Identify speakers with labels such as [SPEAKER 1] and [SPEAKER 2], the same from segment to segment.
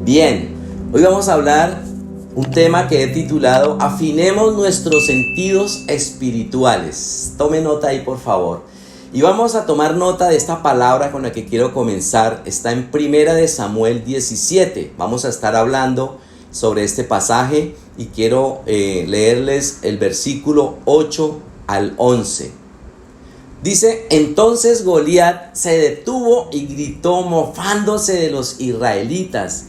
[SPEAKER 1] Bien, hoy vamos a hablar un tema que he titulado Afinemos nuestros sentidos espirituales. Tome nota ahí, por favor. Y vamos a tomar nota de esta palabra con la que quiero comenzar. Está en 1 de Samuel 17. Vamos a estar hablando sobre este pasaje y quiero leerles el versículo 8 al 11. Dice: entonces Goliat se detuvo y gritó mofándose de los israelitas: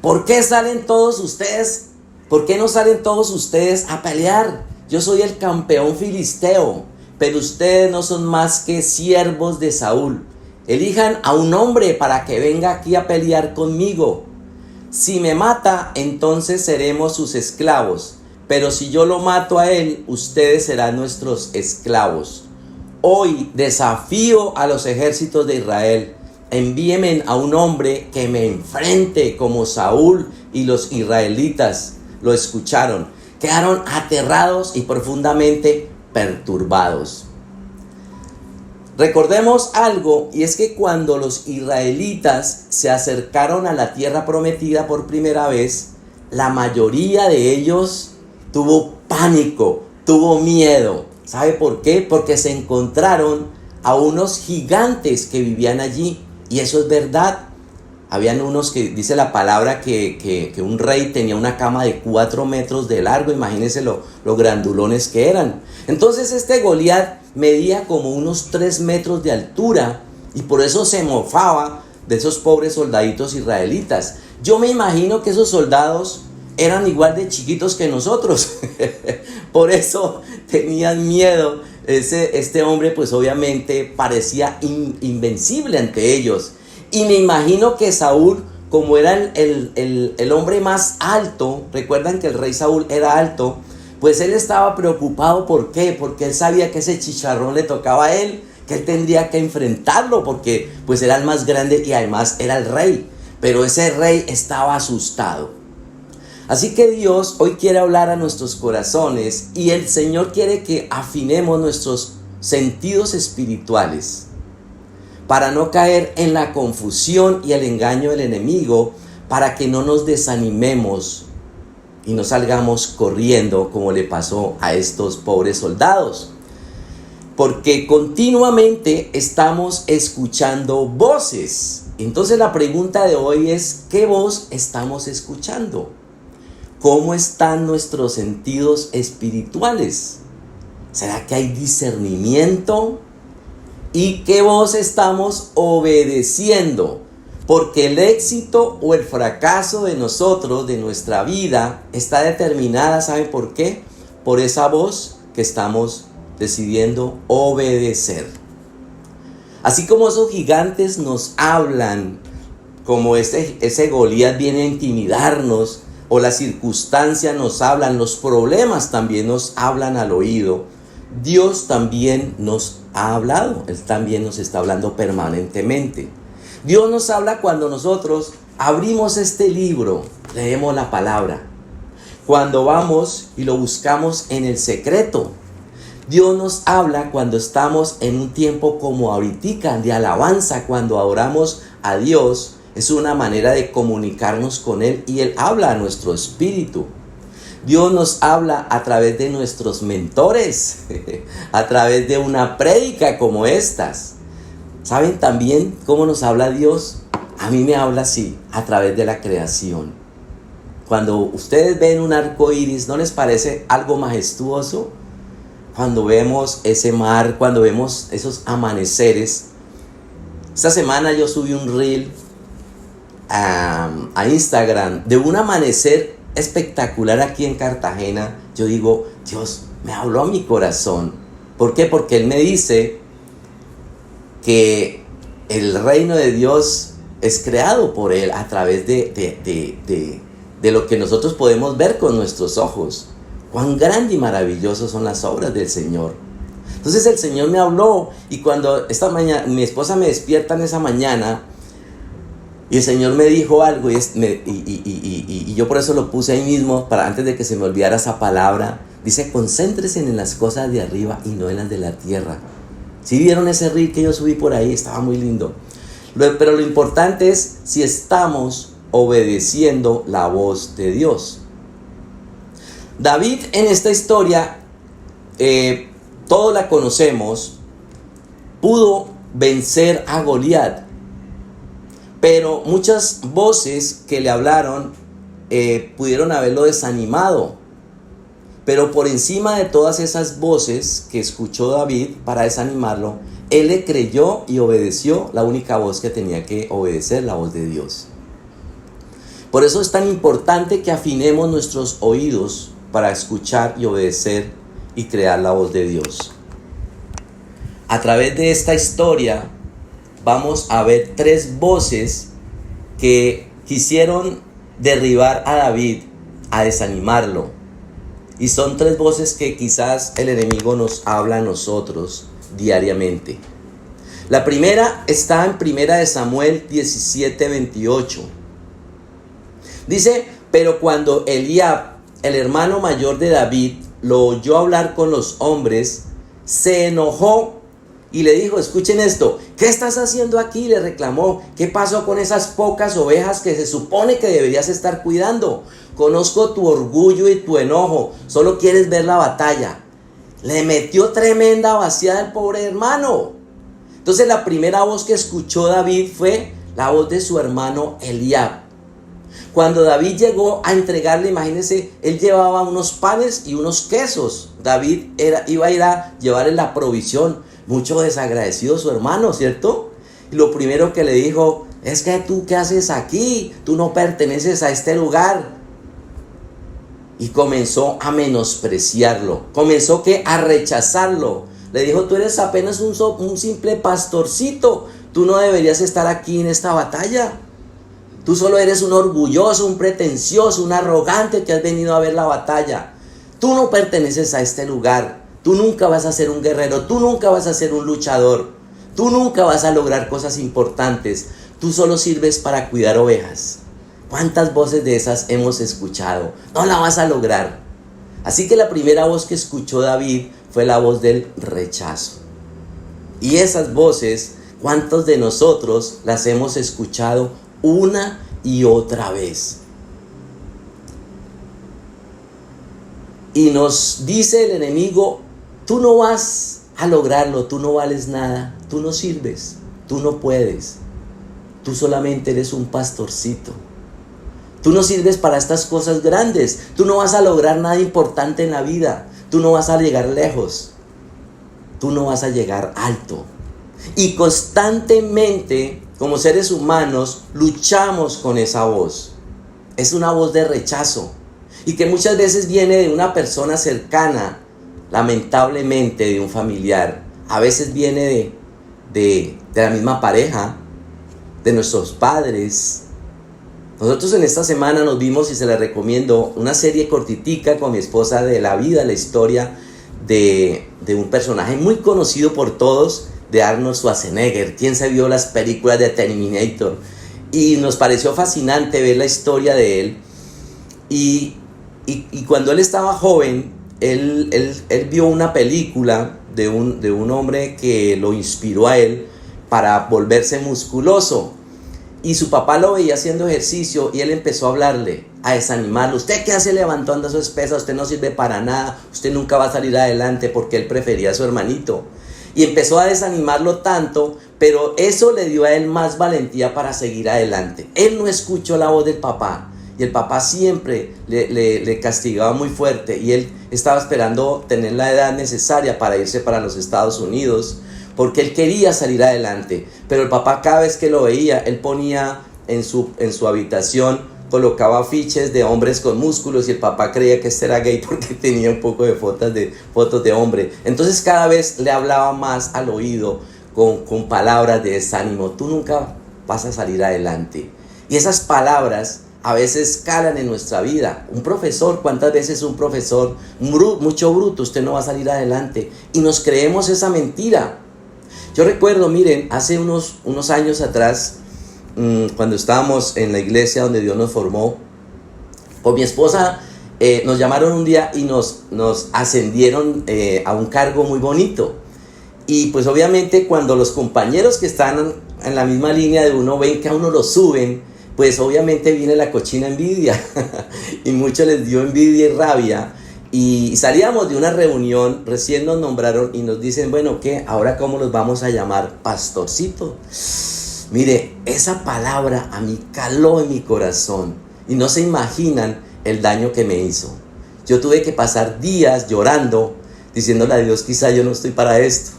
[SPEAKER 1] ¿por qué salen todos ustedes? ¿Por qué no salen todos ustedes a pelear? Yo soy el campeón filisteo, pero ustedes no son más que siervos de Saúl. Elijan a un hombre para que venga aquí a pelear conmigo. Si me mata, entonces seremos sus esclavos, pero si yo lo mato a él, ustedes serán nuestros esclavos. Hoy desafío a los ejércitos de Israel. Envíenme a un hombre que me enfrente como Saúl. Y los israelitas lo escucharon. Quedaron aterrados y profundamente perturbados. Recordemos algo, y es que cuando los israelitas se acercaron a la tierra prometida por primera vez, la mayoría de ellos tuvo pánico, tuvo miedo. ¿Sabe por qué? Porque se encontraron a unos gigantes que vivían allí. Y eso es verdad. Habían unos que dice la palabra que un rey tenía una cama de 4 metros de largo. Imagínense lo grandulones que eran. Entonces este Goliat medía como unos 3 metros de altura. Y por eso se mofaba de esos pobres soldaditos israelitas. Yo me imagino que esos soldados eran igual de chiquitos que nosotros. Por eso tenían miedo. Este hombre pues obviamente parecía invencible ante ellos. Y me imagino que Saúl, como era el hombre más alto, recuerdan que el rey Saúl era alto, pues él estaba preocupado. ¿Por qué? Porque él sabía que ese chicharrón le tocaba a él, que él tendría que enfrentarlo porque pues era el más grande y además era el rey. Pero ese rey estaba asustado. Así que Dios hoy quiere hablar a nuestros corazones y el Señor quiere que afinemos nuestros sentidos espirituales para no caer en la confusión y el engaño del enemigo, para que no nos desanimemos y no salgamos corriendo como le pasó a estos pobres soldados. Porque continuamente estamos escuchando voces. Entonces la pregunta de hoy es: ¿qué voz estamos escuchando? ¿Cómo están nuestros sentidos espirituales? ¿Será que hay discernimiento? ¿Y qué voz estamos obedeciendo? Porque el éxito o el fracaso de nosotros, de nuestra vida, está determinada, ¿saben por qué? Por esa voz que estamos decidiendo obedecer. Así como esos gigantes nos hablan, como ese Goliat viene a intimidarnos, o las circunstancias nos hablan, los problemas también nos hablan al oído, Dios también nos ha hablado. Él también nos está hablando permanentemente. Dios nos habla cuando nosotros abrimos este libro, leemos la palabra. Cuando vamos y lo buscamos en el secreto. Dios nos habla cuando estamos en un tiempo como ahorita de alabanza, cuando adoramos a Dios. Es una manera de comunicarnos con Él y Él habla a nuestro espíritu. Dios nos habla a través de nuestros mentores, a través de una prédica como estas. ¿Saben también cómo nos habla Dios? A mí me habla así, a través de la creación. Cuando ustedes ven un arco iris, ¿no les parece algo majestuoso? Cuando vemos ese mar, cuando vemos esos amaneceres. Esta semana yo subí un reel a Instagram de un amanecer espectacular aquí en Cartagena. Yo digo: Dios me habló a mi corazón. ¿Por qué? Porque Él me dice que el reino de Dios es creado por Él a través de lo que nosotros podemos ver con nuestros ojos. Cuán grande y maravilloso son las obras del Señor. Entonces el Señor me habló, y cuando esta mañana mi esposa me despierta en esa mañana, y el Señor me dijo algo, y yo por eso lo puse ahí mismo, para antes de que se me olvidara esa palabra. Dice: concéntrese en las cosas de arriba y no en las de la tierra. ¿Sí vieron ese reel que yo subí por ahí? Estaba muy lindo. Pero lo importante es si estamos obedeciendo la voz de Dios. David en esta historia, todos la conocemos, pudo vencer a Goliat, pero muchas voces que le hablaron pudieron haberlo desanimado. Pero por encima de todas esas voces que escuchó David para desanimarlo, él le creyó y obedeció la única voz que tenía que obedecer, la voz de Dios. Por eso es tan importante que afinemos nuestros oídos para escuchar y obedecer y crear la voz de Dios. A través de esta historia vamos a ver 3 voces que quisieron derribar a David, a desanimarlo. Y son 3 voces que quizás el enemigo nos habla a nosotros diariamente. La primera está en 1 Samuel 17:28. Dice: pero cuando Eliab, el hermano mayor de David, lo oyó hablar con los hombres, se enojó y le dijo, escuchen esto, ¿qué estás haciendo aquí? Le reclamó, ¿qué pasó con esas pocas ovejas que se supone que deberías estar cuidando? Conozco tu orgullo y tu enojo, solo quieres ver la batalla. Le metió tremenda vaciada al pobre hermano. Entonces la primera voz que escuchó David fue la voz de su hermano Eliab. Cuando David llegó a entregarle, imagínense, él llevaba unos panes y unos quesos. David iba a ir a llevarle la provisión. Mucho desagradecido su hermano, ¿cierto? Y lo primero que le dijo, es que tú, ¿qué haces aquí? Tú no perteneces a este lugar. Y comenzó a menospreciarlo. Comenzó a rechazarlo. Le dijo, tú eres apenas un simple pastorcito. Tú no deberías estar aquí en esta batalla. Tú solo eres un orgulloso, un pretencioso, un arrogante que has venido a ver la batalla. Tú no perteneces a este lugar. Tú nunca vas a ser un guerrero. Tú nunca vas a ser un luchador. Tú nunca vas a lograr cosas importantes. Tú solo sirves para cuidar ovejas. ¿Cuántas voces de esas hemos escuchado? No la vas a lograr. Así que la primera voz que escuchó David fue la voz del rechazo. Y esas voces, ¿cuántos de nosotros las hemos escuchado una y otra vez? Y nos dice el enemigo, tú no vas a lograrlo, tú no vales nada, tú no sirves, tú no puedes, tú solamente eres un pastorcito. Tú no sirves para estas cosas grandes. Tú no vas a lograr nada importante en la vida. Tú no vas a llegar lejos. Tú no vas a llegar alto. Y constantemente, como seres humanos, luchamos con esa voz. Es una voz de rechazo. Y que muchas veces viene de una persona cercana, lamentablemente de un familiar. A veces viene de la misma pareja, de nuestros padres. Nosotros en esta semana nos vimos, y se la recomiendo, una serie cortitica con mi esposa de la vida, la historia de un personaje muy conocido por todos, de Arnold Schwarzenegger. ¿Quién se vio las películas de Terminator? Y nos pareció fascinante ver la historia de él. Y cuando él estaba joven, él vio una película de un hombre que lo inspiró a él para volverse musculoso. Y su papá lo veía haciendo ejercicio y él empezó a hablarle, a desanimarlo. ¿Usted qué hace levantando esas pesas? Usted no sirve para nada, usted nunca va a salir adelante, porque él prefería a su hermanito. Y empezó a desanimarlo tanto, pero eso le dio a él más valentía para seguir adelante. Él no escuchó la voz del papá, y el papá siempre le castigaba muy fuerte, y él estaba esperando tener la edad necesaria para irse para los Estados Unidos, porque él quería salir adelante. Pero el papá, cada vez que lo veía, él ponía en su habitación, colocaba afiches de hombres con músculos, y el papá creía que este era gay porque tenía un poco de fotos de hombre. Entonces cada vez le hablaba más al oído con palabras de desánimo. Tú nunca vas a salir adelante. Y esas palabras a veces calan en nuestra vida. Un profesor, ¿cuántas veces un profesor, mucho bruto, usted no va a salir adelante? Y nos creemos esa mentira. Yo recuerdo, miren, hace unos años atrás, cuando estábamos en la iglesia donde Dios nos formó, con mi esposa nos llamaron un día y nos ascendieron a un cargo muy bonito. Y pues obviamente cuando los compañeros que están en la misma línea de uno ven que a uno lo suben, pues obviamente viene la cochina envidia y muchos les dio envidia y rabia. Y salíamos de una reunión, recién nos nombraron y nos dicen, bueno, ¿qué? ¿Ahora cómo los vamos a llamar? Pastorcito. Mire, esa palabra a mí caló en mi corazón y no se imaginan el daño que me hizo. Yo tuve que pasar días llorando, diciéndole a Dios, quizá yo no estoy para esto.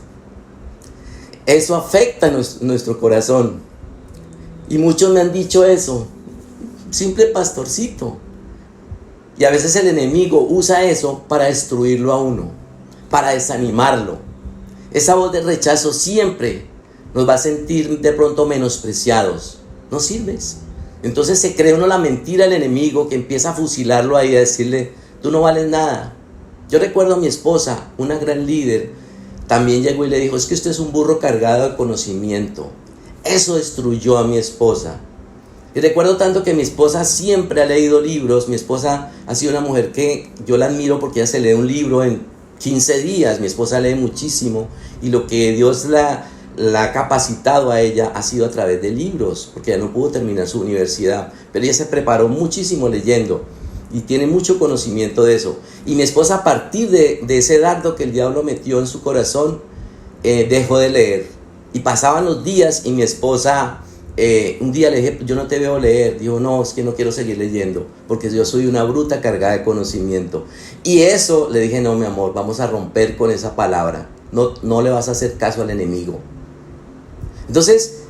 [SPEAKER 1] Eso afecta nuestro corazón. Y muchos me han dicho eso, simple pastorcito. Y a veces el enemigo usa eso para destruirlo a uno, para desanimarlo. Esa voz de rechazo siempre nos va a sentir de pronto menospreciados. No sirves. Entonces se cree uno la mentira del enemigo que empieza a fusilarlo ahí, a decirle, tú no vales nada. Yo recuerdo a mi esposa, una gran líder, también llegó y le dijo, es que usted es un burro cargado de conocimiento. Eso destruyó a mi esposa. Y recuerdo tanto que mi esposa siempre ha leído libros. Mi esposa ha sido una mujer que yo la admiro porque ella se lee un libro en 15 días. Mi esposa lee muchísimo y lo que Dios la ha capacitado a ella ha sido a través de libros, porque ella no pudo terminar su universidad, pero ella se preparó muchísimo leyendo y tiene mucho conocimiento de eso. Y mi esposa, a partir de ese dardo que el diablo metió en su corazón, dejó de leer. Y pasaban los días y mi esposa... un día le dije, yo no te veo leer. Dijo, no, es que no quiero seguir leyendo porque yo soy una bruta cargada de conocimiento. Y eso le dije, no, mi amor, vamos a romper con esa palabra. No le vas a hacer caso al enemigo. Entonces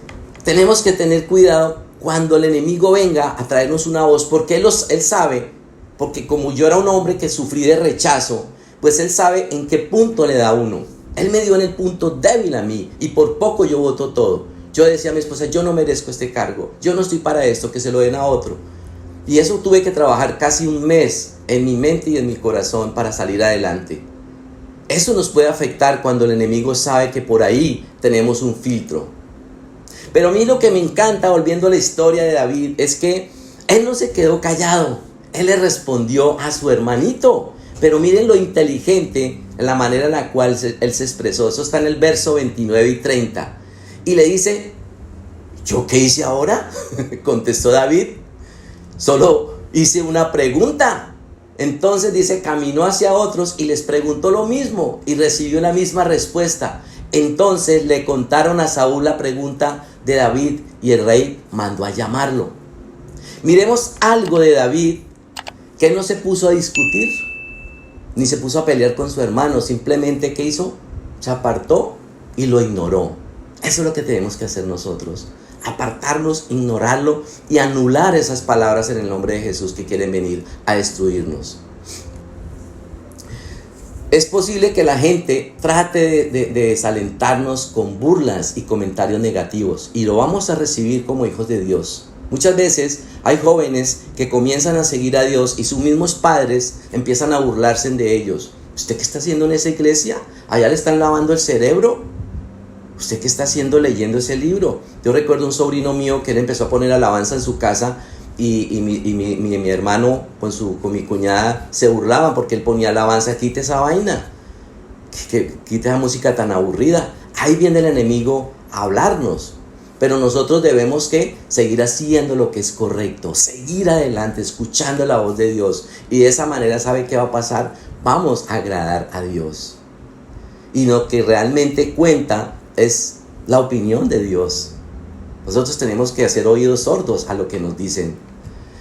[SPEAKER 1] tenemos que tener cuidado cuando el enemigo venga a traernos una voz, porque él sabe, porque como yo era un hombre que sufrí de rechazo, pues él sabe en qué punto le da a uno. Él me dio en el punto débil a mí y por poco yo voto todo. Yo decía a mi esposa, yo no merezco este cargo, yo no estoy para esto, que se lo den a otro. Y eso tuve que trabajar casi un mes en mi mente y en mi corazón para salir adelante. Eso nos puede afectar cuando el enemigo sabe que por ahí tenemos un filtro. Pero a mí lo que me encanta, volviendo a la historia de David, es que él no se quedó callado. Él le respondió a su hermanito. Pero miren lo inteligente, en la manera en la cual él se expresó. Eso está en el verso 29 y 30. Y le dice, ¿yo qué hice ahora? Contestó David, solo hice una pregunta. Entonces dice, caminó hacia otros y les preguntó lo mismo y recibió la misma respuesta. Entonces le contaron a Saúl la pregunta de David y el rey mandó a llamarlo. Miremos algo de David, que él no se puso a discutir, ni se puso a pelear con su hermano. Simplemente, ¿qué hizo? Se apartó y lo ignoró. Eso es lo que tenemos que hacer nosotros. Apartarnos, ignorarlo y anular esas palabras en el nombre de Jesús que quieren venir a destruirnos. Es posible que la gente trate de desalentarnos con burlas y comentarios negativos, y lo vamos a recibir como hijos de Dios. Muchas veces hay jóvenes que comienzan a seguir a Dios y sus mismos padres empiezan a burlarse de ellos. ¿Usted qué está haciendo en esa iglesia? ¿Allá le están lavando el cerebro? ¿Usted qué está haciendo leyendo ese libro? Yo recuerdo un sobrino mío que él empezó a poner alabanza en su casa y mi hermano con mi cuñada se burlaban porque él ponía alabanza. Quite esa vaina, quite esa música tan aburrida. Ahí viene el enemigo a hablarnos. Pero nosotros debemos que seguir haciendo lo que es correcto, seguir adelante, escuchando la voz de Dios. Y de esa manera, ¿sabe qué va a pasar? Vamos a agradar a Dios. Y lo que realmente cuenta es la opinión de Dios. Nosotros tenemos que hacer oídos sordos a lo que nos dicen.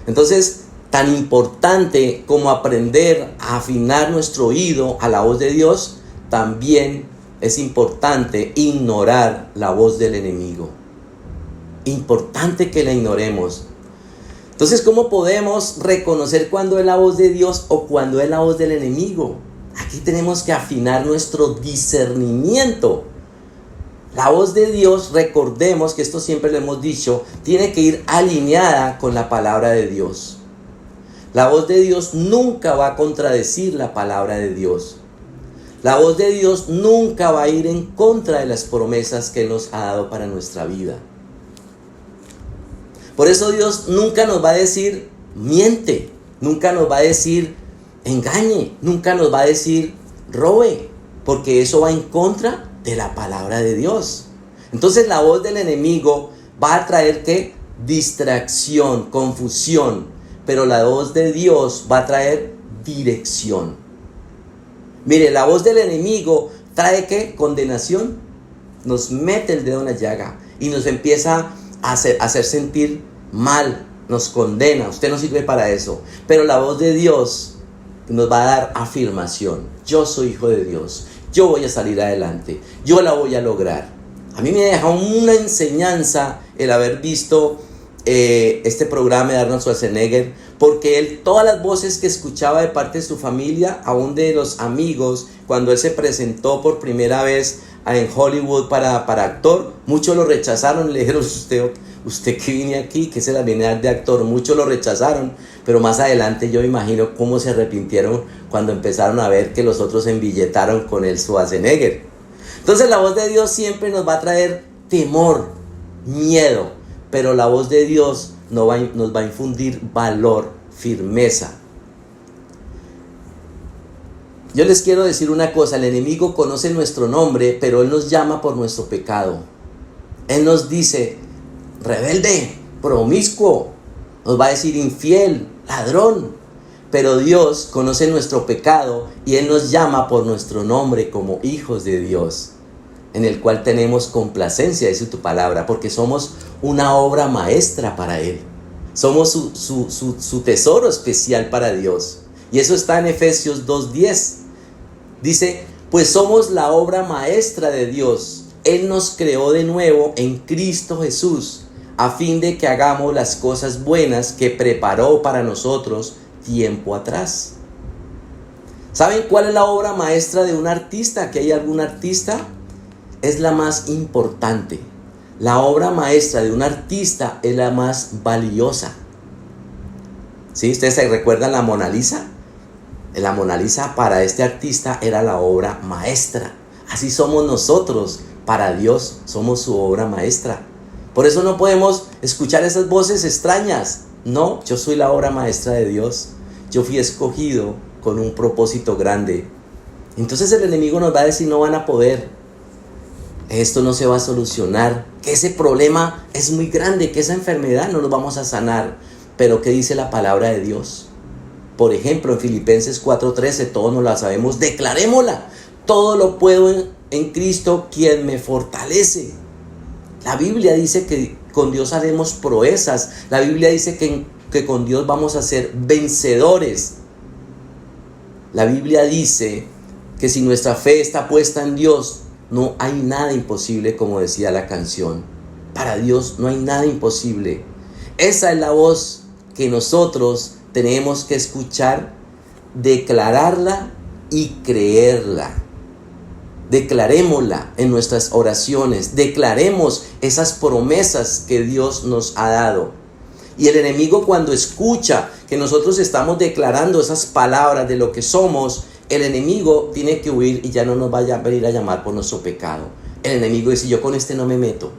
[SPEAKER 1] Entonces, tan importante como aprender a afinar nuestro oído a la voz de Dios, también es importante ignorar la voz del enemigo. Importante que la ignoremos. Entonces, ¿cómo podemos reconocer cuándo es la voz de Dios o cuándo es la voz del enemigo? Aquí tenemos que afinar nuestro discernimiento. La voz de Dios, recordemos que esto siempre lo hemos dicho, tiene que ir alineada con la palabra de Dios. La voz de Dios nunca va a contradecir la palabra de Dios. La voz de Dios nunca va a ir en contra de las promesas que Él nos ha dado para nuestra vida. Por eso Dios nunca nos va a decir miente, nunca nos va a decir engañe, nunca nos va a decir robe, porque eso va en contra de la palabra de Dios. Entonces la voz del enemigo va a traer ¿qué? distracción, confusión, pero la voz de Dios va a traer dirección. Mire, la voz del enemigo trae ¿qué? Condenación. Nos mete el dedo en la llaga y nos empieza a hacer sentir mal, nos condena. Usted no sirve para eso. Pero la voz de Dios nos va a dar afirmación. Yo soy hijo de Dios. Yo voy a salir adelante. Yo la voy a lograr. A mí me deja una enseñanza el haber visto este programa de Arnold Schwarzenegger, porque él, todas las voces que escuchaba de parte de su familia, aún de los amigos, cuando él se presentó por primera vez en Hollywood para actor, muchos lo rechazaron, le dijeron, usted que viene aquí, que se la viene a dar de actor, muchos lo rechazaron, pero más adelante yo imagino cómo se arrepintieron cuando empezaron a ver que los otros se embilletaron con el Schwarzenegger. Entonces la voz de Dios siempre nos va a traer temor, miedo, pero la voz de Dios nos va a infundir valor, firmeza. Yo les quiero decir una cosa, el enemigo conoce nuestro nombre, pero él nos llama por nuestro pecado. Él nos dice, rebelde, promiscuo, nos va a decir infiel, ladrón. Pero Dios conoce nuestro pecado y Él nos llama por nuestro nombre como hijos de Dios, en el cual tenemos complacencia, dice tu palabra, porque somos una obra maestra para Él. Somos su tesoro especial para Dios. Y eso está en Efesios 2:10. Dice, pues somos la obra maestra de Dios. Él nos creó de nuevo en Cristo Jesús, a fin de que hagamos las cosas buenas que preparó para nosotros tiempo atrás. ¿Saben cuál es la obra maestra de un artista? ¿Que hay algún artista? Es la más importante. La obra maestra de un artista es la más valiosa. ¿Sí? ¿Ustedes se recuerdan la Mona Lisa? La Mona Lisa para este artista era la obra maestra. Así somos nosotros. Para Dios somos su obra maestra. Por eso no podemos escuchar esas voces extrañas. No, yo soy la obra maestra de Dios. Yo fui escogido con un propósito grande. Entonces el enemigo nos va a decir, no van a poder. Esto no se va a solucionar. Que ese problema es muy grande, que esa enfermedad no nos vamos a sanar. Pero ¿qué dice la palabra de Dios? Por ejemplo, en Filipenses 4:13, todos nos la sabemos, declarémosla. Todo lo puedo en Cristo, quien me fortalece. La Biblia dice que con Dios haremos proezas. La Biblia dice que con Dios vamos a ser vencedores. La Biblia dice que si nuestra fe está puesta en Dios, no hay nada imposible, como decía la canción. Para Dios no hay nada imposible. Esa es la voz que nosotros tenemos que escuchar, declararla y creerla. Declarémosla en nuestras oraciones, declaremos esas promesas que Dios nos ha dado. Y el enemigo, cuando escucha que nosotros estamos declarando esas palabras de lo que somos, el enemigo tiene que huir y ya no nos vaya a venir a llamar por nuestro pecado. El enemigo dice, yo con este no me meto.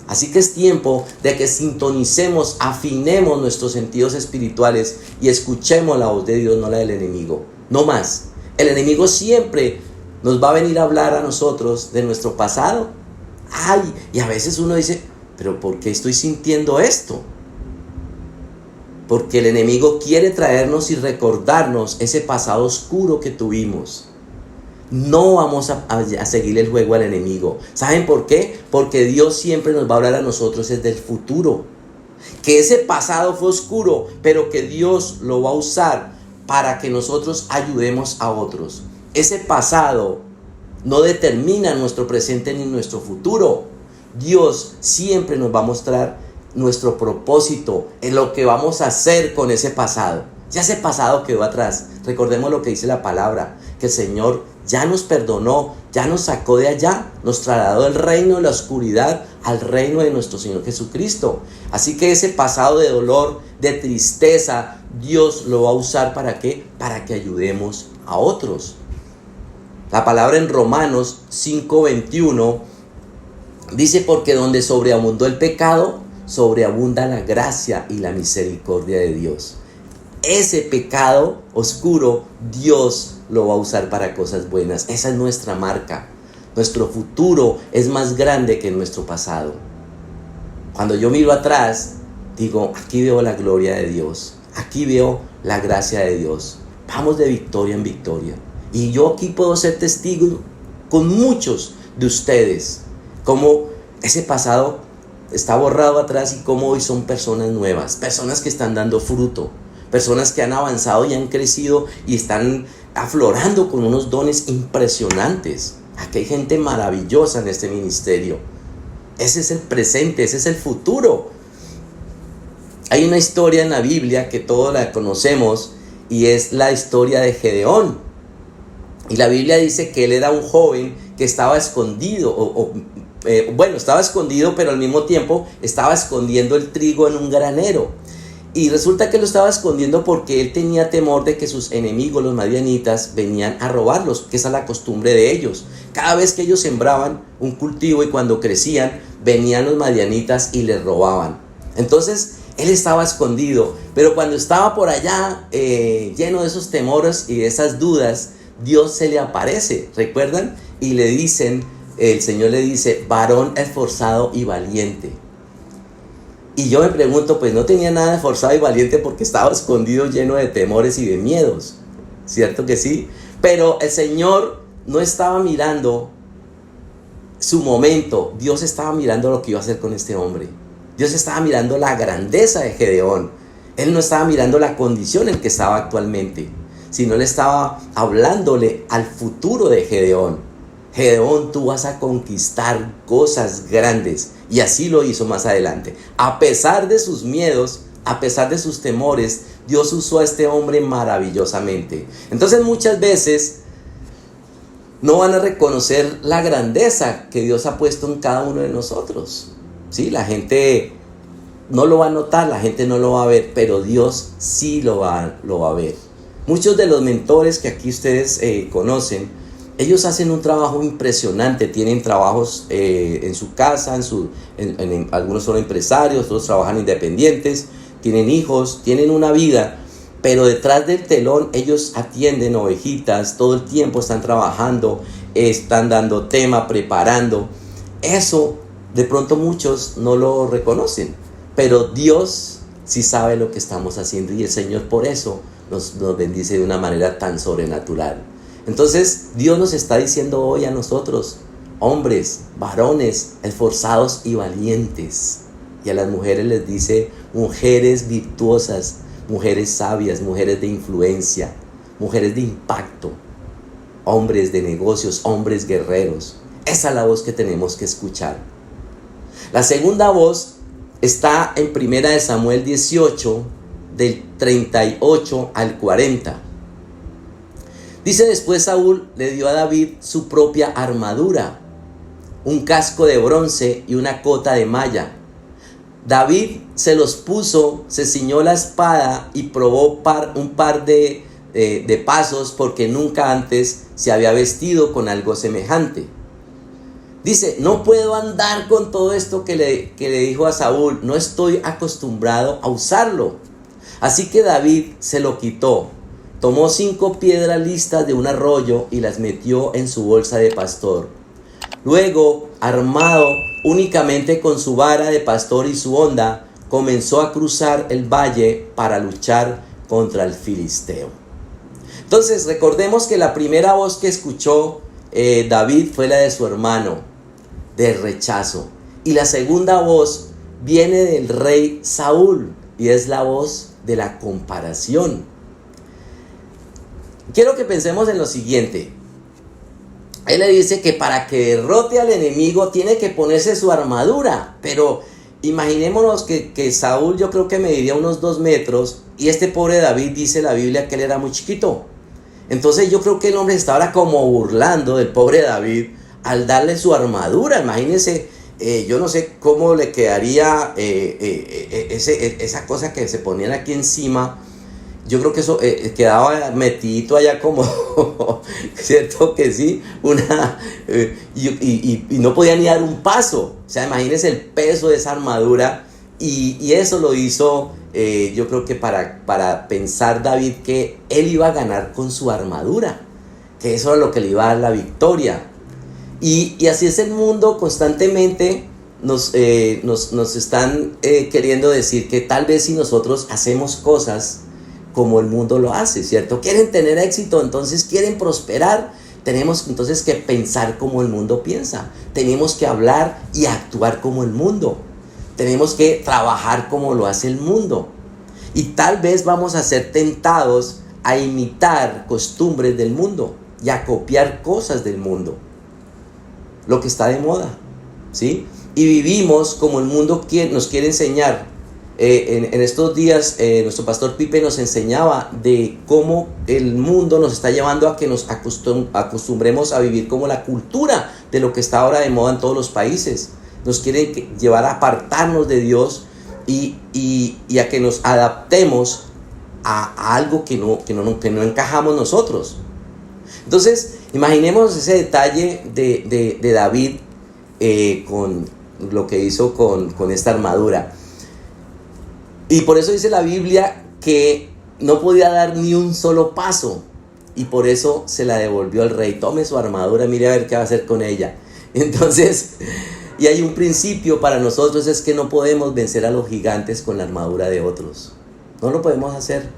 [SPEAKER 1] Así que es tiempo de que sintonicemos, afinemos nuestros sentidos espirituales y escuchemos la voz de Dios, no la del enemigo. No más. El enemigo siempre nos va a venir a hablar a nosotros de nuestro pasado. Ay, y a veces uno dice, pero ¿por qué estoy sintiendo esto? Porque el enemigo quiere traernos y recordarnos ese pasado oscuro que tuvimos. No vamos a seguir el juego al enemigo. ¿Saben por qué? Porque Dios siempre nos va a hablar a nosotros desde el futuro. Que ese pasado fue oscuro, pero que Dios lo va a usar para que nosotros ayudemos a otros. Ese pasado no determina nuestro presente ni nuestro futuro. Dios siempre nos va a mostrar nuestro propósito, en lo que vamos a hacer con ese pasado. Ya ese pasado quedó atrás. Recordemos lo que dice la palabra, que el Señor ya nos perdonó, ya nos sacó de allá, nos trasladó del reino de la oscuridad al reino de nuestro Señor Jesucristo. Así que ese pasado de dolor, de tristeza, Dios lo va a usar ¿para qué? Para que ayudemos a otros. La palabra en Romanos 5:21 dice, porque donde sobreabundó el pecado, sobreabunda la gracia y la misericordia de Dios. Ese pecado oscuro, Dios lo va a usar para cosas buenas. Esa es nuestra marca. Nuestro futuro es más grande que nuestro pasado. Cuando yo miro atrás, digo, aquí veo la gloria de Dios, aquí veo la gracia de Dios. Vamos de victoria en victoria. Y yo aquí puedo ser testigo con muchos de ustedes, cómo ese pasado está borrado atrás y cómo hoy son personas nuevas, personas que están dando fruto, personas que han avanzado y han crecido y están aflorando con unos dones impresionantes. Aquí hay gente maravillosa en este ministerio. Ese es el presente, ese es el futuro. Hay una historia en la Biblia que todos la conocemos y es la historia de Gedeón. Y la Biblia dice que él era un joven que estaba escondido, estaba escondido, pero al mismo tiempo estaba escondiendo el trigo en un granero. Y resulta que lo estaba escondiendo porque él tenía temor de que sus enemigos, los madianitas, venían a robarlos, que esa es la costumbre de ellos. Cada vez que ellos sembraban un cultivo y cuando crecían, venían los madianitas y les robaban. Entonces, él estaba escondido, pero cuando estaba por allá, lleno de esos temores y de esas dudas, Dios se le aparece, ¿recuerdan? Y le dicen, el Señor le dice, varón esforzado y valiente. Y yo me pregunto, pues no tenía nada de esforzado y valiente porque estaba escondido lleno de temores y de miedos, ¿cierto que sí? Pero el Señor no estaba mirando su momento, Dios estaba mirando lo que iba a hacer con este hombre. Dios estaba mirando la grandeza de Gedeón. Él no estaba mirando la condición en que estaba actualmente, sino él estaba hablándole al futuro de Gedeón. Gedeón, tú vas a conquistar cosas grandes. Y así lo hizo más adelante. A pesar de sus miedos, a pesar de sus temores, Dios usó a este hombre maravillosamente. Entonces muchas veces no van a reconocer la grandeza que Dios ha puesto en cada uno de nosotros. ¿Sí? La gente no lo va a notar, la gente no lo va a ver, pero Dios sí lo va a ver. Muchos de los mentores que aquí ustedes conocen, ellos hacen un trabajo impresionante, tienen trabajos en su casa, algunos son empresarios, otros trabajan independientes, tienen hijos, tienen una vida, pero detrás del telón ellos atienden ovejitas, todo el tiempo están trabajando, están dando tema, preparando. Eso de pronto muchos no lo reconocen, pero Dios sí sabe lo que estamos haciendo y el Señor por eso nos bendice de una manera tan sobrenatural. Entonces Dios nos está diciendo hoy a nosotros, hombres, varones, esforzados y valientes. Y a las mujeres les dice, mujeres virtuosas, mujeres sabias, mujeres de influencia, mujeres de impacto, hombres de negocios, hombres guerreros. Esa es la voz que tenemos que escuchar. La segunda voz está en 1 Samuel 18, del 38 al 40. Dice, después Saúl le dio a David su propia armadura, un casco de bronce y una cota de malla. David se los puso, se ciñó la espada y probó un par de pasos porque nunca antes se había vestido con algo semejante. Dice, no puedo andar con todo esto que le dijo a Saúl, no estoy acostumbrado a usarlo. Así que David se lo quitó. Tomó 5 piedras listas de un arroyo y las metió en su bolsa de pastor. Luego, armado únicamente con su vara de pastor y su honda, comenzó a cruzar el valle para luchar contra el filisteo. Entonces, recordemos que la primera voz que escuchó David fue la de su hermano, del rechazo. Y la segunda voz viene del rey Saúl y es la voz de la comparación. Quiero que pensemos en lo siguiente. Él le dice que para que derrote al enemigo tiene que ponerse su armadura. Pero imaginémonos que Saúl yo creo que mediría unos 2 metros y este pobre David dice la Biblia que él era muy chiquito. Entonces yo creo que el hombre estaba ahora como burlando del pobre David al darle su armadura. Imagínense, yo no sé cómo le quedaría esa cosa que se ponían aquí encima. Yo creo que eso quedaba metidito allá como, ¿cierto que sí? Y no podía ni dar un paso. O sea, imagínense el peso de esa armadura. Y eso lo hizo, yo creo que para pensar David que él iba a ganar con su armadura. Que eso era lo que le iba a dar la victoria. Y así es el mundo constantemente. nos están queriendo decir que tal vez si nosotros hacemos cosas como el mundo lo hace, ¿cierto? Quieren tener éxito, entonces quieren prosperar. Tenemos entonces que pensar como el mundo piensa. Tenemos que hablar y actuar como el mundo. Tenemos que trabajar como lo hace el mundo. Y tal vez vamos a ser tentados a imitar costumbres del mundo y a copiar cosas del mundo. Lo que está de moda, ¿sí? Y vivimos como el mundo nos quiere enseñar. En estos días nuestro pastor Pipe nos enseñaba de cómo el mundo nos está llevando a que nos acostumbremos a vivir como la cultura de lo que está ahora de moda en todos los países. Nos quiere llevar a apartarnos de Dios y a que nos adaptemos a algo que no encajamos nosotros. Entonces, imaginemos ese detalle de David con lo que hizo con esta armadura. Y por eso dice la Biblia que no podía dar ni un solo paso. Y por eso se la devolvió al rey. Tome su armadura, mire a ver qué va a hacer con ella. Entonces, y hay un principio para nosotros, es que no podemos vencer a los gigantes con la armadura de otros. No lo podemos hacer.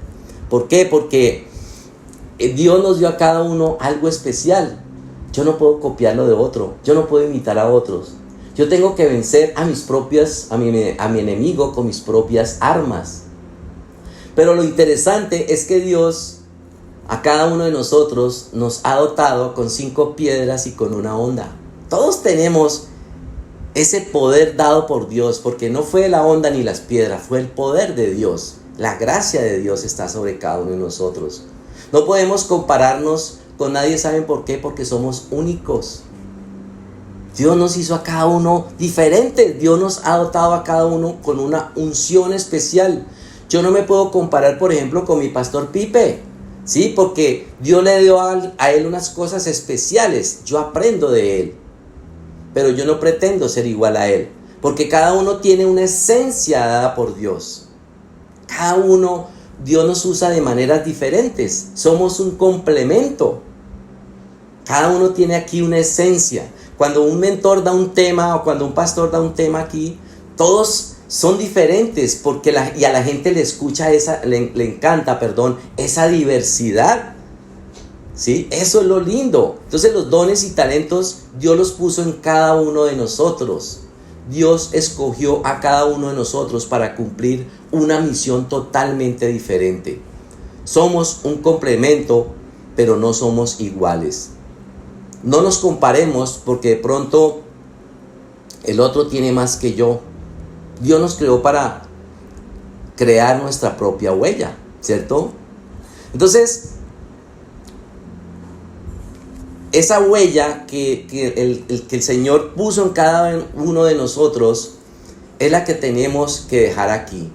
[SPEAKER 1] ¿Por qué? Porque Dios nos dio a cada uno algo especial. Yo no puedo copiarlo de otro. Yo no puedo imitar a otros. Yo tengo que vencer a mi enemigo con mis propias armas. Pero lo interesante es que Dios a cada uno de nosotros nos ha dotado con 5 piedras y con una honda. Todos tenemos ese poder dado por Dios, porque no fue la honda ni las piedras, fue el poder de Dios. La gracia de Dios está sobre cada uno de nosotros. No podemos compararnos con nadie, ¿saben por qué? Porque somos únicos. Dios nos hizo a cada uno diferente. Dios nos ha dotado a cada uno con una unción especial. Yo no me puedo comparar, por ejemplo, con mi pastor Pipe, ¿sí? Porque Dios le dio a él unas cosas especiales. Yo aprendo de él, pero yo no pretendo ser igual a él, porque cada uno tiene una esencia dada por Dios. Cada uno, Dios nos usa de maneras diferentes. Somos un complemento. Cada uno tiene aquí una esencia. Cuando un mentor da un tema o cuando un pastor da un tema aquí, todos son diferentes porque y a la gente le escucha le encanta esa diversidad. ¿Sí? Eso es lo lindo. Entonces los dones y talentos Dios los puso en cada uno de nosotros. Dios escogió a cada uno de nosotros para cumplir una misión totalmente diferente. Somos un complemento, pero no somos iguales. No nos comparemos porque de pronto el otro tiene más que yo. Dios nos creó para crear nuestra propia huella, ¿cierto? Entonces, esa huella que el Señor puso en cada uno de nosotros es la que tenemos que dejar aquí.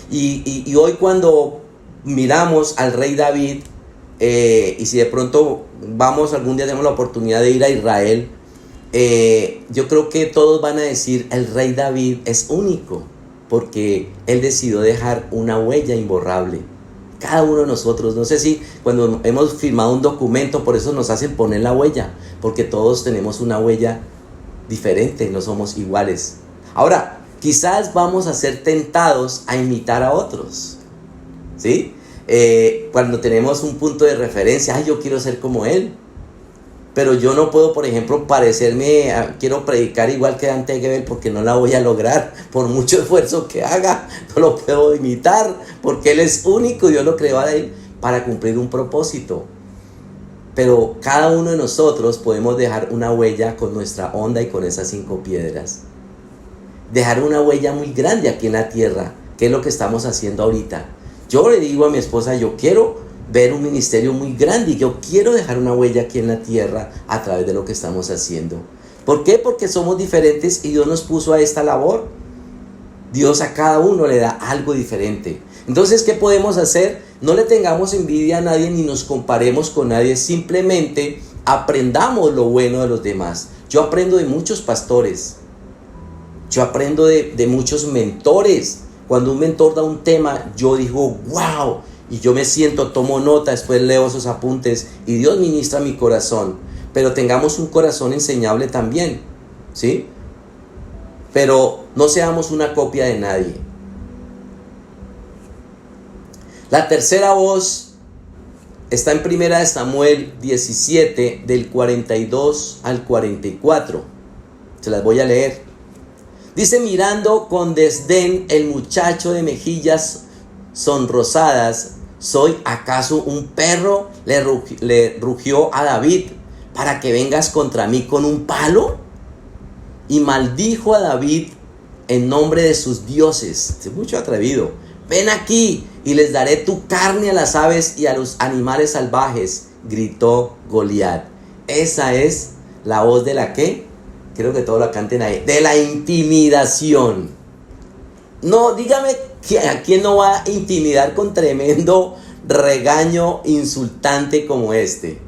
[SPEAKER 1] Y hoy cuando miramos al rey David, y si de pronto algún día tenemos la oportunidad de ir a Israel, yo creo que todos van a decir, el rey David es único, porque él decidió dejar una huella imborrable. Cada uno de nosotros, no sé si cuando hemos firmado un documento, por eso nos hacen poner la huella, porque todos tenemos una huella diferente, no somos iguales. Ahora, quizás vamos a ser tentados a imitar a otros, ¿sí? Cuando tenemos un punto de referencia, yo quiero ser como él, pero yo no puedo, por ejemplo, quiero predicar igual que Dante Gebel porque no la voy a lograr, por mucho esfuerzo que haga, no lo puedo imitar, porque él es único, Dios lo creó a él para cumplir un propósito. Pero cada uno de nosotros podemos dejar una huella con nuestra honda y con esas 5 piedras. Dejar una huella muy grande aquí en la tierra, que es lo que estamos haciendo ahorita. Yo le digo a mi esposa, yo quiero ver un ministerio muy grande y yo quiero dejar una huella aquí en la tierra a través de lo que estamos haciendo. ¿Por qué? Porque somos diferentes y Dios nos puso a esta labor. Dios a cada uno le da algo diferente. Entonces, ¿qué podemos hacer? No le tengamos envidia a nadie ni nos comparemos con nadie. Simplemente aprendamos lo bueno de los demás. Yo aprendo de muchos pastores. Yo aprendo de muchos mentores. Cuando un mentor da un tema, yo digo, wow. Y yo me siento, tomo nota, después leo esos apuntes y Dios ministra mi corazón. Pero tengamos un corazón enseñable también, ¿sí? pero no seamos una copia de nadie. La tercera voz está en 1 Samuel 17, del 42 al 44. Se las voy a leer. Dice: mirando con desdén el muchacho de mejillas sonrosadas, ¿soy acaso un perro? Le rugió a David, ¿para que vengas contra mí con un palo? Y maldijo a David en nombre de sus dioses. Es mucho atrevido. Ven aquí y les daré tu carne a las aves y a los animales salvajes, gritó Goliat. Esa es la voz de la ¿qué? Creo que todos la canten ahí. De la intimidación. No, dígame a quién no va a intimidar con tremendo regaño insultante como este.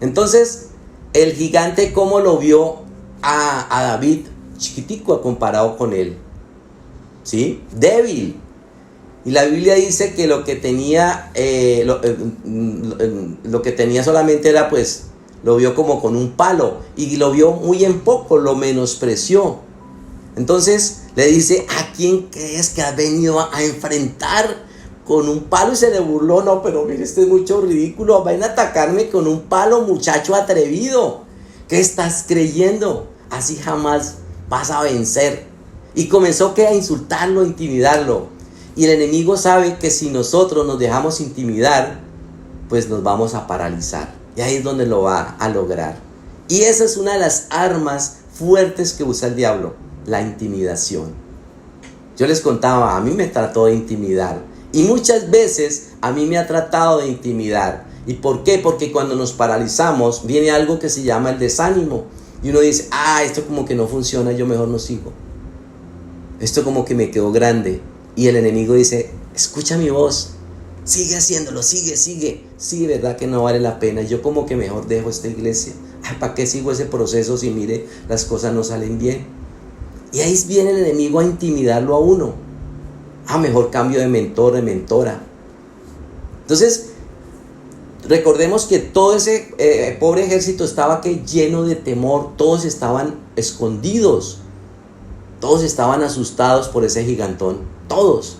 [SPEAKER 1] Entonces, el gigante, ¿cómo lo vio a David? Chiquitico comparado con él. ¿Sí? Débil. Y la Biblia dice que lo que tenía, lo que tenía solamente era, pues, lo vio como con un palo. Y lo vio muy en poco, lo menospreció. Entonces le dice: ¿a quién crees que has venido a enfrentar con un palo? Y se le burló: no, pero mire, este es mucho ridículo. Van a atacarme con un palo, muchacho atrevido. ¿Qué estás creyendo? Así jamás vas a vencer. Y comenzó a insultarlo, a intimidarlo. Y el enemigo sabe que si nosotros nos dejamos intimidar, pues nos vamos a paralizar. Y ahí es donde lo va a lograr. Y esa es una de las armas fuertes que usa el diablo: la intimidación. Yo les contaba, a mí me trató de intimidar. Y muchas veces a mí me ha tratado de intimidar. ¿Y por qué? Porque cuando nos paralizamos viene algo que se llama el desánimo. Y uno dice: esto como que no funciona, yo mejor no sigo. Esto como que me quedó grande. Y el enemigo dice: escucha mi voz, sigue haciéndolo, sigue. Sí, verdad que no vale la pena. Yo como que mejor dejo esta iglesia. ¿Para qué sigo ese proceso si mire, las cosas no salen bien? Y ahí viene el enemigo a intimidarlo a uno. Mejor cambio de mentor, de mentora. Entonces, recordemos que todo ese pobre ejército estaba lleno de temor. Todos estaban escondidos. Todos estaban asustados por ese gigantón. Todos.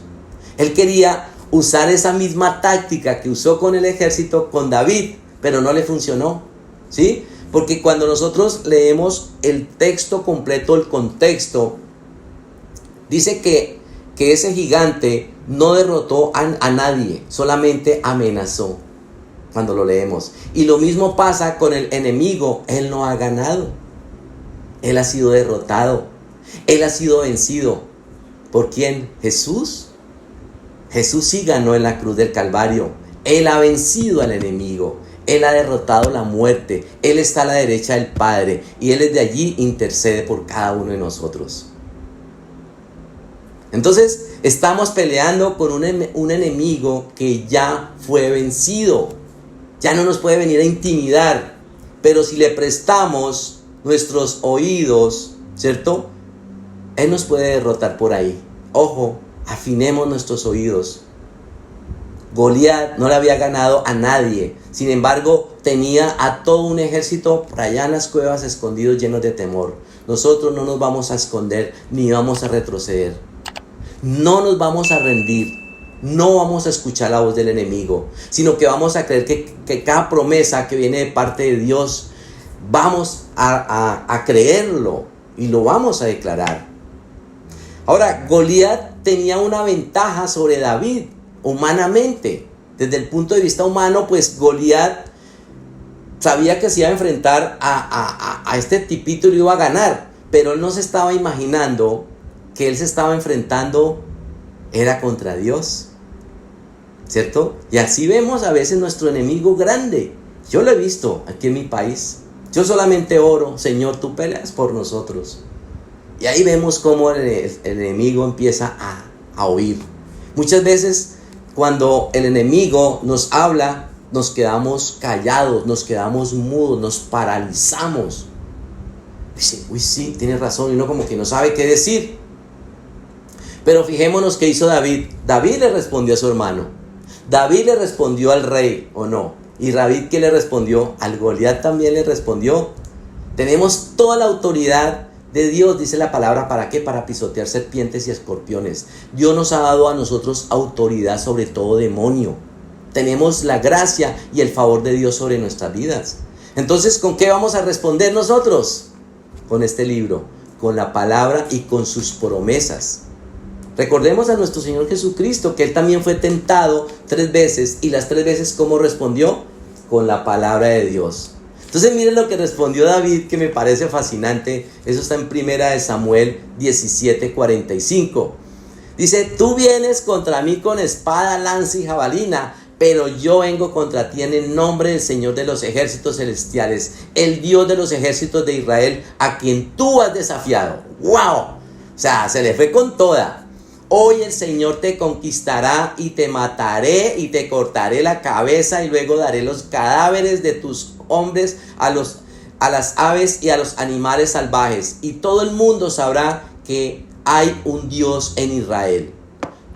[SPEAKER 1] Él quería usar esa misma táctica que usó con el ejército con David, pero no le funcionó. ¿Sí? Porque cuando nosotros leemos el texto completo, el contexto, dice que ese gigante no derrotó a nadie, solamente amenazó. Cuando lo leemos. Y lo mismo pasa con el enemigo. Él no ha ganado. Él ha sido derrotado. Él ha sido vencido. ¿Por quién? Jesús. Jesús sí ganó en la cruz del Calvario. Él ha vencido al enemigo. Él ha derrotado la muerte. Él está a la derecha del Padre. Y Él desde allí intercede por cada uno de nosotros. Entonces, estamos peleando con un enemigo que ya fue vencido. Ya no nos puede venir a intimidar. Pero si le prestamos nuestros oídos, ¿cierto? Él nos puede derrotar por ahí. Ojo, afinemos nuestros oídos. Goliat no le había ganado a nadie. Sin embargo, tenía a todo un ejército por allá en las cuevas escondidos, llenos de temor. Nosotros no nos vamos a esconder ni vamos a retroceder. No nos vamos a rendir. No vamos a escuchar la voz del enemigo, sino que vamos a creer que cada promesa que viene de parte de Dios, vamos a creerlo y lo vamos a declarar. Ahora, Goliat tenía una ventaja sobre David, humanamente. Desde el punto de vista humano, pues Goliat sabía que se iba a enfrentar a este tipito y lo iba a ganar. Pero él no se estaba imaginando que él se estaba enfrentando era contra Dios. ¿Cierto? Y así vemos a veces nuestro enemigo grande. Yo lo he visto aquí en mi país. Yo solamente oro: Señor, tú peleas por nosotros. Y ahí vemos cómo el enemigo empieza a oír. Muchas veces cuando el enemigo nos habla, nos quedamos callados, nos quedamos mudos, nos paralizamos. Dice: uy, sí, tienes razón. Y uno como que no sabe qué decir. Pero fijémonos qué hizo David. David le respondió a su hermano. David le respondió al rey, ¿o no? Y David, ¿qué le respondió? Al Goliat también le respondió. Tenemos toda la autoridad de Dios, dice la palabra, ¿para qué? Para pisotear serpientes y escorpiones. Dios nos ha dado a nosotros autoridad sobre todo demonio. Tenemos la gracia y el favor de Dios sobre nuestras vidas. Entonces, ¿con qué vamos a responder nosotros? Con este libro, con la palabra y con sus promesas. Recordemos a nuestro Señor Jesucristo, que Él también fue tentado 3 veces, y las 3 veces, ¿cómo respondió? Con la palabra de Dios. Entonces miren lo que respondió David, que me parece fascinante. Eso está en 1 Samuel 17:45. Dice: tú vienes contra mí con espada, lanza y jabalina, pero yo vengo contra ti en el nombre del Señor de los ejércitos celestiales, el Dios de los ejércitos de Israel, a quien tú has desafiado. ¡Wow! O sea, se le fue con toda. Hoy el Señor te conquistará y te mataré y te cortaré la cabeza, y luego daré los cadáveres de tus hombres a las aves y a los animales salvajes, y todo el mundo sabrá que hay un Dios en Israel.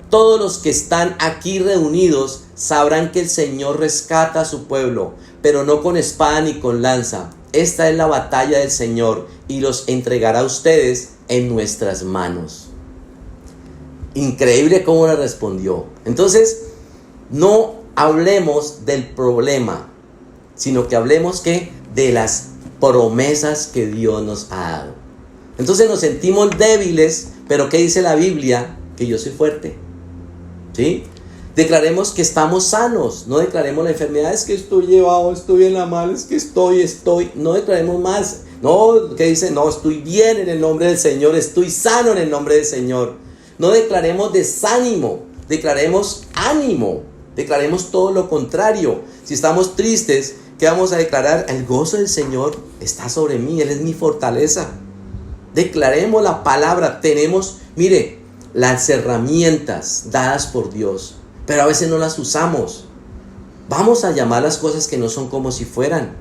[SPEAKER 1] Todos los que están aquí reunidos sabrán que el Señor rescata a su pueblo, pero no con espada ni con lanza. Esta es la batalla del Señor, y los entregará a ustedes en nuestras manos. Increíble cómo le respondió. Entonces, no hablemos del problema, sino que hablemos ¿qué? De las promesas que Dios nos ha dado. Entonces nos sentimos débiles, pero ¿qué dice la Biblia? Que yo soy fuerte. ¿Sí? Declaremos que estamos sanos, no declaremos la enfermedad, es que estoy llevado, estoy en la mala, es que estoy. No declaremos más. No, ¿qué dice? No, estoy bien en el nombre del Señor, estoy sano en el nombre del Señor. No declaremos desánimo, declaremos ánimo, declaremos todo lo contrario. Si estamos tristes, ¿qué vamos a declarar? El gozo del Señor está sobre mí, Él es mi fortaleza. Declaremos la palabra. Tenemos, mire, las herramientas dadas por Dios, pero a veces no las usamos. Vamos a llamar las cosas que no son como si fueran.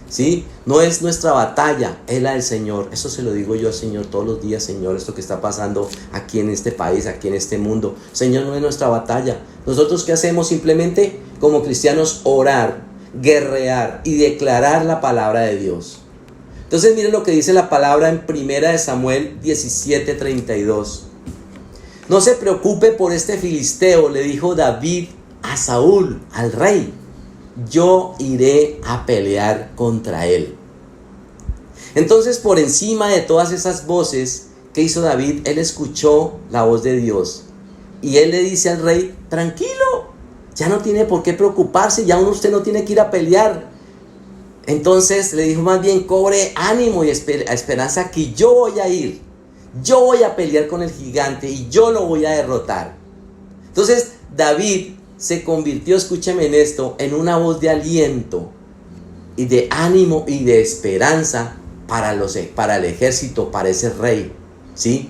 [SPEAKER 1] ¿Sí? No es nuestra batalla, es la del Señor. Eso se lo digo yo al Señor todos los días. Señor, esto que está pasando aquí en este país, aquí en este mundo, Señor, no es nuestra batalla. Nosotros ¿qué hacemos? Simplemente como cristianos orar, guerrear y declarar la palabra de Dios. Entonces miren lo que dice la palabra en 1 Samuel 17:32. No se preocupe por este filisteo, le dijo David a Saúl, al rey. Yo iré a pelear contra él. Entonces, por encima de todas esas voces, ¿qué hizo David? Él escuchó la voz de Dios, y él le dice al rey: tranquilo, ya no tiene por qué preocuparse, ya usted no tiene que ir a pelear. Entonces le dijo más bien: cobre ánimo y esperanza, que yo voy a ir, yo voy a pelear con el gigante y yo lo voy a derrotar. Entonces David se convirtió, escúcheme en esto, en una voz de aliento y de ánimo y de esperanza para el ejército, para ese rey, ¿sí?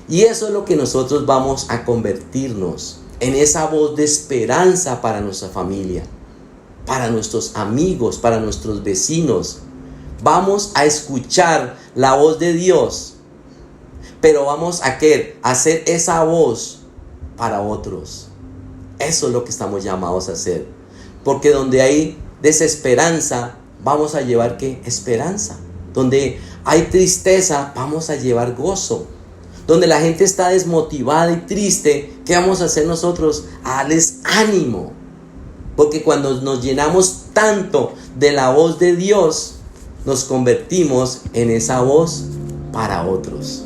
[SPEAKER 1] Y eso es lo que nosotros vamos a convertirnos, en esa voz de esperanza para nuestra familia, para nuestros amigos, para nuestros vecinos. Vamos a escuchar la voz de Dios, pero vamos a querer hacer esa voz para otros. Eso es lo que estamos llamados a hacer. Porque donde hay desesperanza, vamos a llevar ¿qué? Esperanza. Donde hay tristeza, vamos a llevar gozo. Donde la gente está desmotivada y triste, ¿qué vamos a hacer nosotros? A darles ánimo. Porque cuando nos llenamos tanto de la voz de Dios, nos convertimos en esa voz para otros.